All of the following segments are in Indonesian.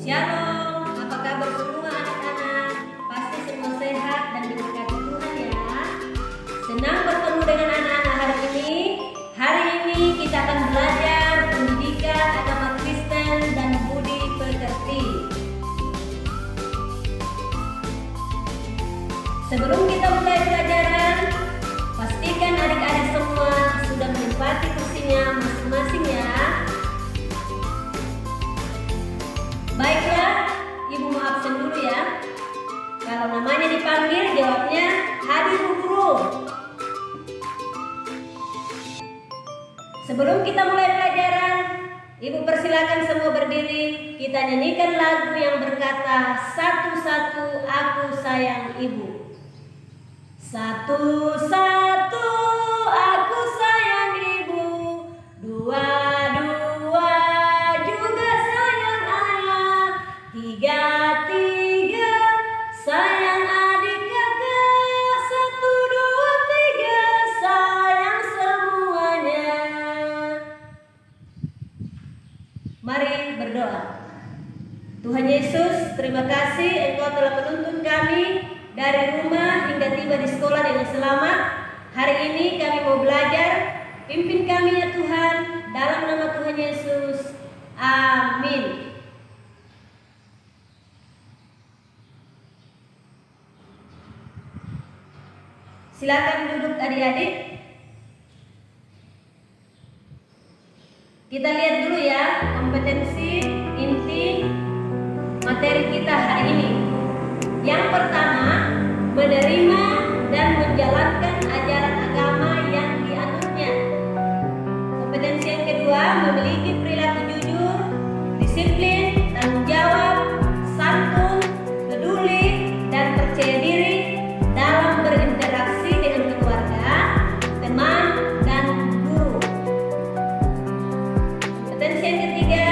Shalom, apa kabar semua anak-anak? Pasti semua sehat dan diberkati Tuhan ya. Senang bertemu dengan anak-anak hari ini. Hari ini kita akan belajar pendidikan agama Kristen dan budi pekerti. Sebelum kita mulai pelajaran, pastikan adik-adik semua sudah menempati kursinya masing-masing ya. Baiklah, Ibu mau absen dulu ya. Kalau namanya dipanggil, jawabnya hadir Bu Guru. Sebelum kita mulai pelajaran, Ibu persilakan semua berdiri. Kita nyanyikan lagu yang berkata, satu-satu aku sayang Ibu. Satu-satu aku sayang Ibu. Dua-dua juga sayang Ayah. Tiga-tiga sayang adik kakak. Satu, dua, tiga sayang semuanya. Mari berdoa. Tuhan Yesus, terima kasih Engkau telah menuntun kami dari rumah hingga tiba di sekolah dengan selamat. Hari ini kami mau belajar. Pimpin kami ya Tuhan, dalam nama Tuhan Yesus. Amin. Silakan duduk adik-adik. Kita lihat dulu ya kompetensi inti materi kita hari ini. Yang pertama, menerima dan menjalankan ajaran agama yang dianutnya. Kompetensi yang kedua, memiliki perilaku jujur, disiplin, tanggung jawab, santun, peduli, dan percaya diri dalam berinteraksi dengan keluarga, teman, dan guru. Kompetensi yang ketiga,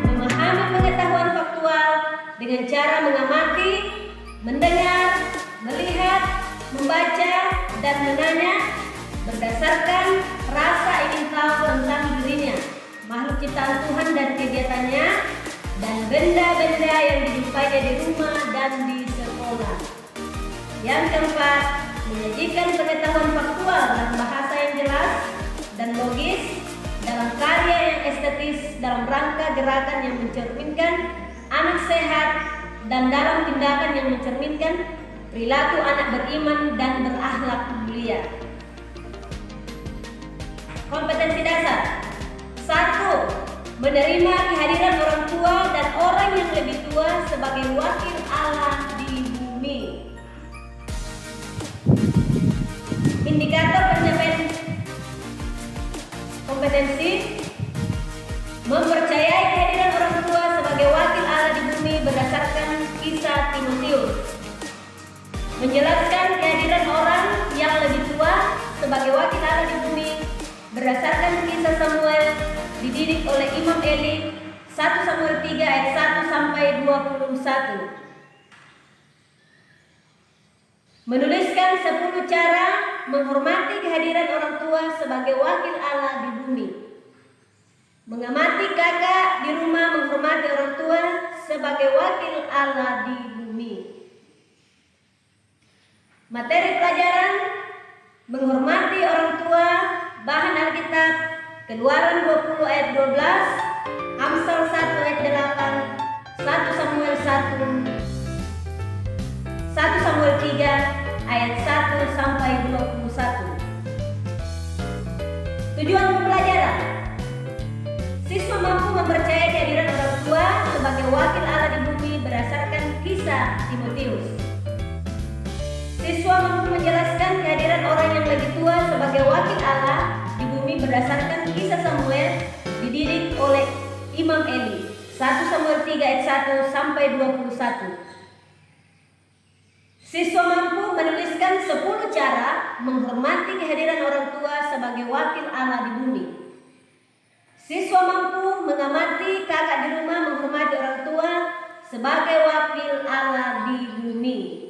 memahami pengetahuan faktual dengan cara mengamati, mendengar, melihat, membaca, dan menanya berdasarkan rasa ingin tahu tentang dirinya, makhluk ciptaan Tuhan dan kegiatannya, dan benda-benda yang dijumpainya di rumah dan di sekolah. Yang keempat, menyajikan pengetahuan faktual dalam bahasa yang jelas dan logis, dalam karya yang estetis, dalam rangka gerakan yang mencerminkan anak sehat, dan dalam tindakan yang mencerminkan perilaku anak beriman dan berakhlak mulia. Kompetensi dasar. 1. Menerima kehadiran orang tua dan orang yang lebih tua sebagai wakil Allah di bumi. Indikator pencapaian kompetensi: mempercayai kehadiran orang tua sebagai wakil Allah di bumi berdasarkan kisah Timotius. Menjelaskan kehadiran orang yang lebih tua sebagai wakil Allah di bumi berdasarkan kisah Samuel dididik oleh Imam Eli. 1 Samuel 3 ayat 1 sampai 21. Menuliskan 10 cara menghormati kehadiran orang tua sebagai wakil Allah di bumi. Mengamati kakak di rumah menghormati orang tua sebagai wakil Allah di bumi. Materi pelajaran: menghormati orang tua. Bahan Alkitab: Keluaran 20 ayat 12, Amsal 1 ayat 8, 1 Samuel 3 ayat 1 sampai 21. Tujuan pembelajaran: siswa mampu mempercayai kehadiran orang tua sebagai wakil Allah di bumi berdasarkan kisah Timotius. Siswa mampu menjelaskan kehadiran orang yang lebih tua sebagai wakil Allah di bumi berdasarkan kisah Samuel dididik oleh Imam Eli. 1 Samuel 3 ayat 1 sampai 21. Siswa mampu menuliskan 10 cara menghormati kehadiran orang tua sebagai wakil Allah di bumi. Siswa mampu mengamati kakak di rumah menghormati orang tua sebagai wakil Allah di bumi.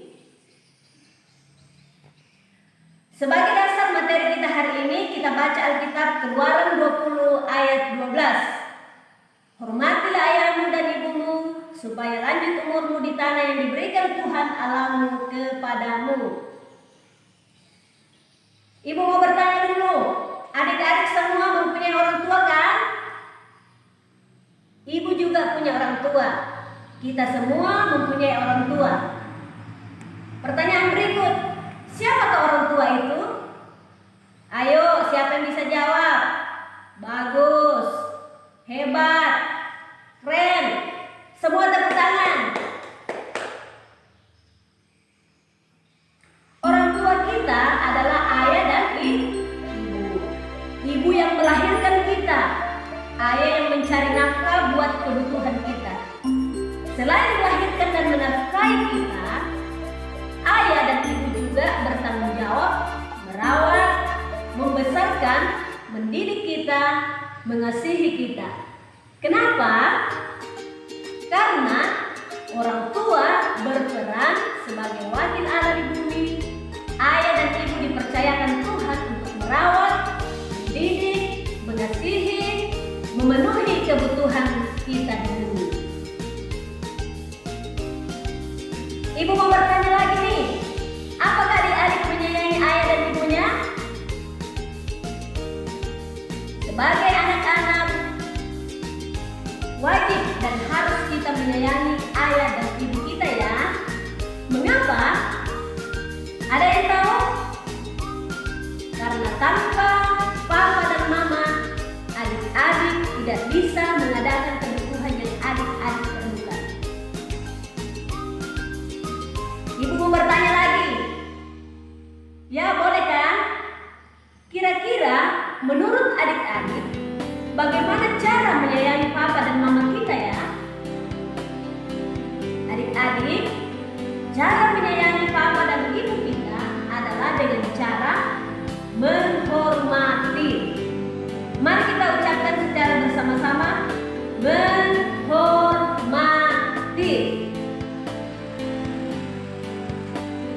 Sebagai dasar materi kita hari ini, kita baca Alkitab Keluaran 20 ayat 12. Hormatilah ayahmu dan ibumu supaya lanjut umurmu di tanah yang diberikan Tuhan Allahmu kepadamu. Ibu mau bertanya dulu, adik-adik semua mempunyai orang tua kan? Ibu juga punya orang tua. Kita semua mempunyai orang tua. Pertanyaan berikut, siapakah orang tua itu? Ayo, siapa yang bisa jawab? Bagus, hebat, keren. Semua tepuk tangan. Orang tua kita adalah ayah dan ibu. Ibu yang melahirkan kita, ayah yang mencari nafkah buat kebutuhan kita. Selain melahirkan dan menafkahi kita, ayah dan ibu juga bertanggung jawab merawat, membesarkan, mendidik kita, mengasihi kita. Kenapa? Karena orang tua berperan sebagai wakil Allah di bumi. Ayah dan ibu dipercayakan Tuhan untuk merawat, mendidik, mengasihi, memenuhi kebutuhan kita di bumi. Ibu mau bertanya lagi nih, apakah adik-adik menyayangi ayah dan ibunya? Sebagai anak-anak, wajib dan harus kita menyayangi ayah dan ibu kita ya. Mengapa? Ada yang tahu? Karena tanpa papa dan mama, adik-adik tidak bisa mengadakan kebutuhan yang adik-adik perlukan. Ibu mau bertanya lagi? Ya, boleh kan? Kira-kira menurut adik-adik, bagaimana cara menyayangi papa dan mama kita ya? Adik-adik, cara menyayangi papa dan ibu kita adalah dengan cara menghormati. Mari kita ucapkan secara bersama-sama, menghormati.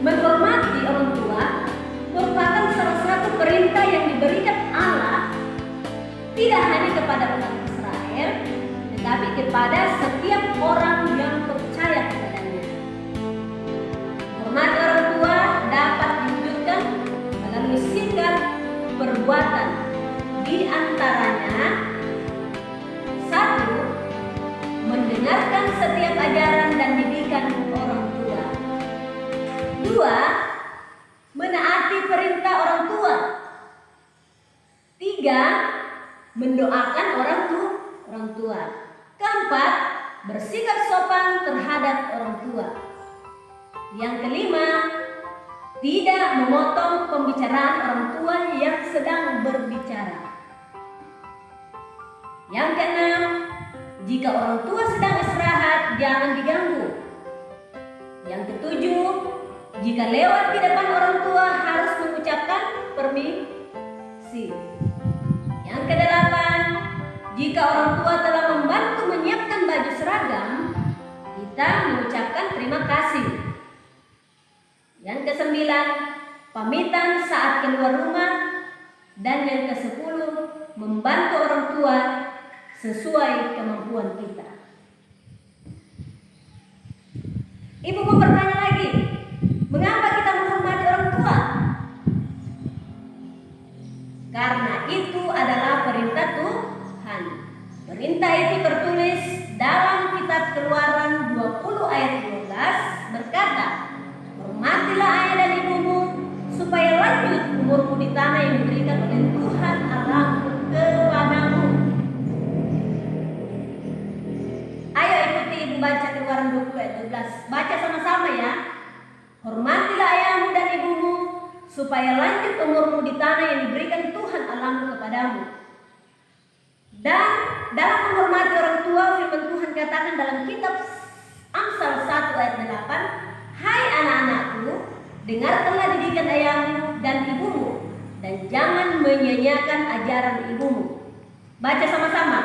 Menghormati orang tua merupakan salah satu perintah yang diberikan Allah tidak hanya kepada umat Israel, tetapi kepada setiap orang yang percaya kepadanya. Hormati orang tua dapat diwujudkan melalui sikap perbuatan, di antaranya: 1. Mendengarkan setiap ajaran dan didikan orang tua. 2. Menaati perintah orang tua. 3. Mendoakan orang tua. 4. Bersikap sopan terhadap orang tua. Yang kelima, tidak memotong pembicaraan orang tua yang sedang berbicara. Yang keenam, jika orang tua sedang istirahat, jangan diganggu. Yang ketujuh, jika lewat di depan orang tua harus mengucapkan permisi. Yang kedelapan, jika orang tua telah membantu menyiapkan baju seragam, kita mengucapkan terima kasih. Yang kesembilan, pamitan saat keluar rumah. Dan yang kesepuluh, membantu orang tua sesuai kemampuan kita. Ibu mau bertanya lagi, mengapa kita menghormati orang tua? Karena itu adalah perintah Tuhan. Perintah itu tertulis dalam kitab Keluaran 20 ayat 12 berkata, hormatilah ayah dan ibumu supaya lanjut umurmu di tanah yang diberikan oleh Tuhan Allahmu kepadamu. Ayo ikuti ibu baca Keluaran 20 ayat 12. Baca sama-sama ya. Hormatilah ayahmu dan ibumu supaya lanjut umurmu di tanah yang diberikan Tuhan Allahmu kepadamu. Dan dalam menghormati orang tua, firman Tuhan katakan dalam kitab Amsal 1 ayat 8, hai anak-anakku, dengarkanlah didikan ayahmu dan ibumu, dan jangan menyia-nyiakan ajaran ibumu. Baca sama-sama.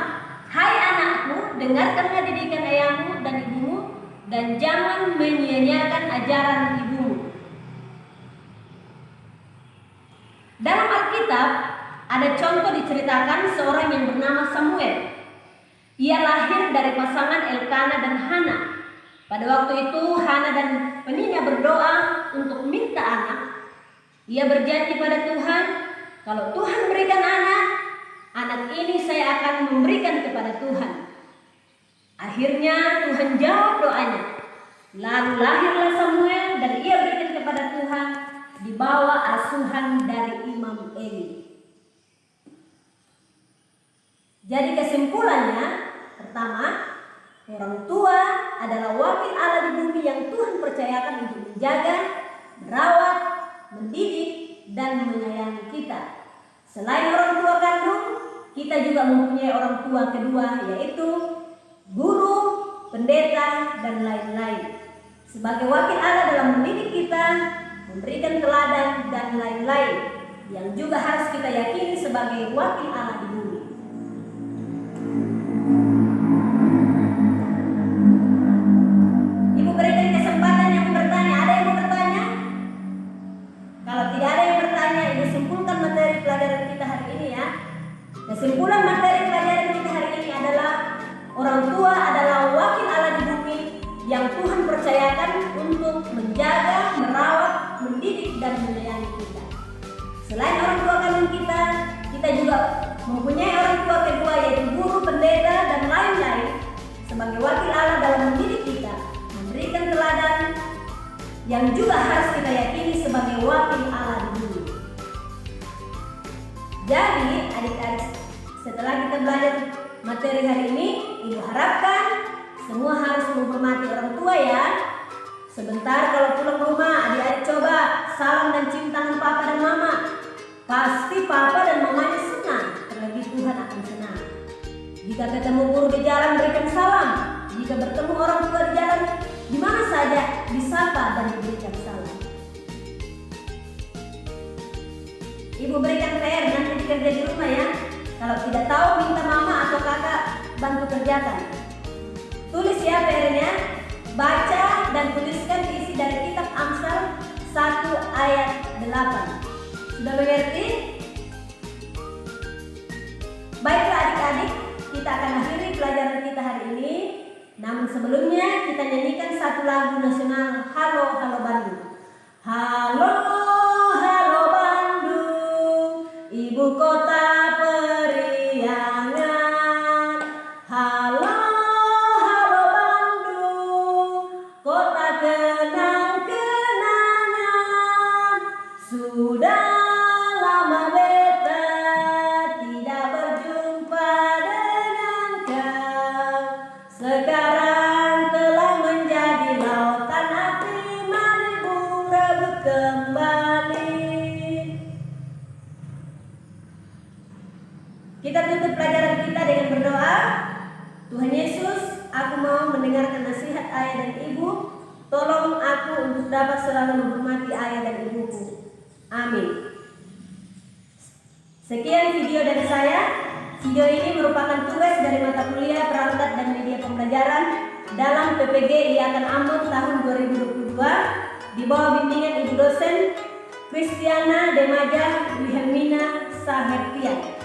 Hai anakku, dengarkanlah didikan ayahmu dan ibumu, dan jangan menyia-nyiakan ajaran ibumu. Dalam Alkitab ada contoh diceritakan seorang yang bernama Samuel. Ia lahir dari pasangan Elkana dan Hana. Pada waktu itu Hana dan Peninnah berdoa untuk minta anak. Ia berjanji pada Tuhan, kalau Tuhan berikan anak ini saya akan memberikan kepada Tuhan. Akhirnya Tuhan jawab doanya. Lalu lahirlah Samuel dan ia berikan kepada Tuhan di bawah asuhan dari Imam Eli. Jadi kesimpulannya, pertama, orang tua adalah wakil Allah di bumi yang Tuhan percayakan untuk menjaga, merawat, mendidik, dan menyayangi kita. Selain orang tua kandung, kita juga mempunyai orang tua kedua, yaitu guru, pendeta, dan lain-lain. Sebagai wakil Allah dalam mendidik kita, memberikan teladan, dan lain-lain, yang juga harus kita yakini sebagai wakil Allah di bumi. Ibu berikan kesempatan yang bertanya. Ada yang mau bertanya? Kalau tidak ada yang bertanya, Ibu simpulkan materi pelajaran kita hari ini ya. Kesimpulan materi pelajaran kita hari ini adalah orang tua adalah wakil Allah di bumi yang Tuhan percayakan untuk menjaga, merawat, mendidik, dan menyayangi kita. Selain orang tua kandung kita, kita juga mempunyai orang tua kedua yaitu guru, pendeta, dan lain-lain sebagai wakil Allah dalam mendidik kita, memberikan teladan yang juga harus kita yakini sebagai wakil Allah di bumi. Jadi adik-adik, setelah kita belajar materi hari ini, Ibu harapkan semua harus menghormati orang tua ya. Sebentar kalau pulang rumah, adik-adik coba salam dan cium tangan papa dan mama. Pasti papa dan mamanya senang, terlebih Tuhan akan senang. Jika ketemu guru di jalan, berikan salam. Jika bertemu orang tua di jalan, di mana saja, disapa dan diberikan salam. Ibu berikan PR nanti dikerja di rumah ya. Kalau tidak tahu, minta mama atau kakak bantu kerjakan. Tulis ya PR-nya, baca dan tuliskan isi dari kitab Amsal 1 ayat 8. Sudah mengerti? Baiklah adik-adik, kita akan akhiri pelajaran kita hari ini. Namun sebelumnya kita nyanyikan satu lagu nasional, Halo Halo Bandung. Halo Halo Bandung, ibu kota periangan. Halo Halo Bandung, kota kenang-kenangan. Sudah lama beta tidak berjumpa dengan kau. Sekarang telah menjadi lautan api, mari berebut kembali. Kita tutup pelajaran kita dengan berdoa. Tuhan Yesus, aku mau mendengarkan nasihat ayah dan ibu. Tolong aku untuk dapat selalu menghormati ayah dan ibuku. Amin. Sekian video dari saya. Video ini merupakan tugas dari mata kuliah perangkat dan media pembelajaran dalam PPG IAKAN Ambon tahun 2022 di bawah bimbingan Ibu dosen Kristiana Demaja Wilhelmina Sahertian.